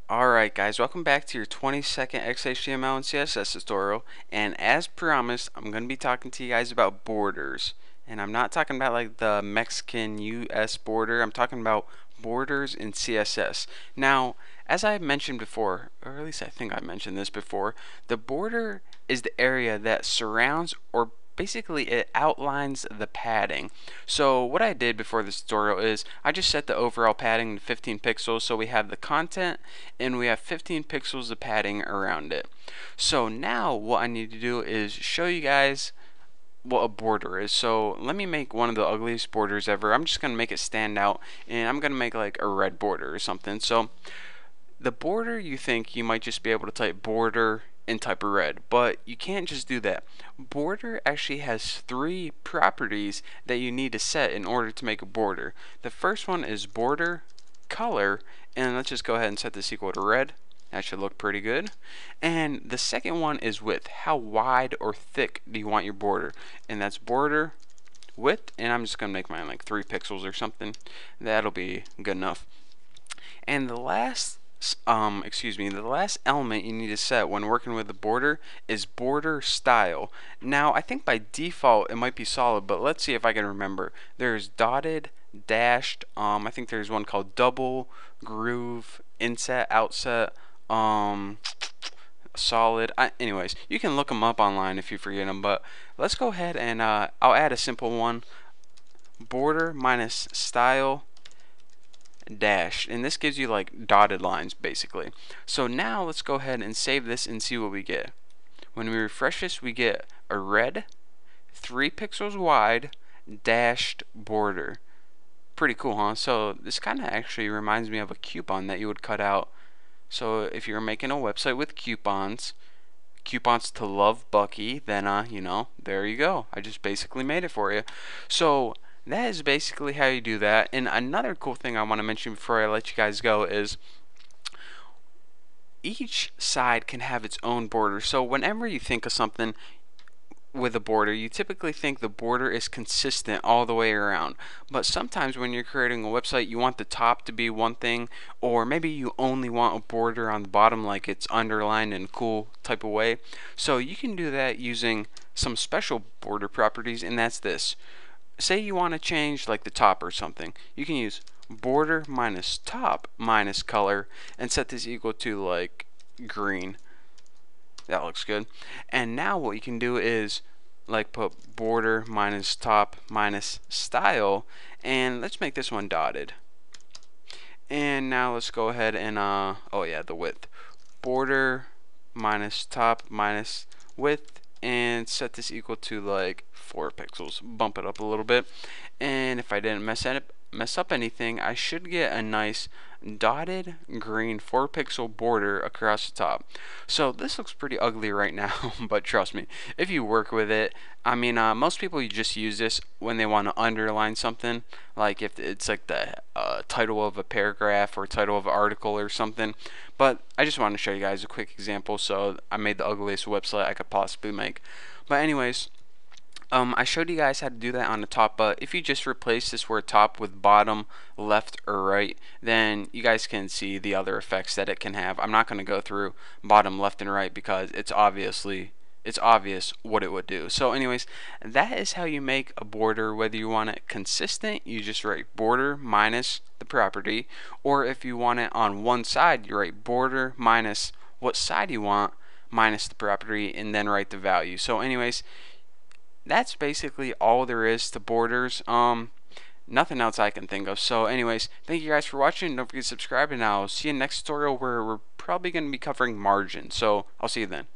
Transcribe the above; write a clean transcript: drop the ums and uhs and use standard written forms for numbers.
Alright guys, welcome back to your 20-second XHTML and CSS tutorial, and as promised, I'm going to be talking to you guys about borders. And I'm not talking about like the Mexican US border, I'm talking about borders in CSS. Now, as I mentioned before, or at least I think I mentioned this before, the border is the area that surrounds or basically it outlines the padding. So what I did before this tutorial is I just set the overall padding to 15 pixels, so we have the content and we have 15 pixels of padding around it. So now what I need to do is show you guys what a border is. So let me make one of the ugliest borders ever. I'm just going to make it stand out, and I'm going to make like a red border or something. So the border, you think you might just be able to type border and type red, but you can't just do that. Border actually has three properties that you need to set in order to make a border. The first one is border color, and let's just go ahead and set this equal to red. That should look pretty good. And the second one is width. How wide or thick do you want your border? And that's border width, and I'm just gonna make mine like 3 pixels or something. That'll be good enough. And the last the last element you need to set when working with the border is border style. Now I think by default it might be solid, but let's see if I can remember. There's dotted, dashed, I think there's one called double, groove, inset, outset, solid. Anyways, you can look them up online if you forget them, but let's go ahead and I'll add a simple one. Border minus style dash, and this gives you like dotted lines basically. So now let's go ahead and save this and see what we get. When we refresh this, we get a red 3 pixels wide dashed border. Pretty cool, huh? So this kind of actually reminds me of a coupon that you would cut out. So if you're making a website with coupons to love Bucky, then you know, there you go. I just basically made it for you. So that is basically how you do that. And another cool thing I want to mention before I let you guys go is each side can have its own border. So whenever you think of something with a border, you typically think the border is consistent all the way around. But sometimes when you're creating a website, you want the top to be one thing, or maybe you only want a border on the bottom like it's underlined in a cool type of way. So you can do that using some special border properties, and that's this. Say you want to change like the top or something, you can use border minus top minus color and set this equal to like green. That looks good. And now what you can do is like put border minus top minus style, and let's make this one dotted. And now let's go ahead and oh yeah, the width. Border minus top minus width, and set this equal to like 4 pixels. Bump it up a little bit, and if I didn't mess up anything, I should get a nice dotted green 4 pixel border across the top. So this looks pretty ugly right now, but trust me, if you work with it, I mean, most people you just use this when they want to underline something, like if it's like the title of a paragraph or title of an article or something. But I just wanted to show you guys a quick example, so I made the ugliest website I could possibly make. But anyways, I showed you guys how to do that on the top, but if you just replace this word top with bottom, left, or right, then you guys can see the other effects that it can have. I'm not going to go through bottom, left, and right because it's obvious what it would do. So anyways, that is how you make a border. Whether you want it consistent, you just write border minus the property, or if you want it on one side, you write border minus what side you want minus the property, and then write the value. So anyways, that's basically all there is to borders. Nothing else I can think of. So anyways, thank you guys for watching. Don't forget to subscribe, and I'll see you next tutorial where we're probably going to be covering margin. So I'll see you then.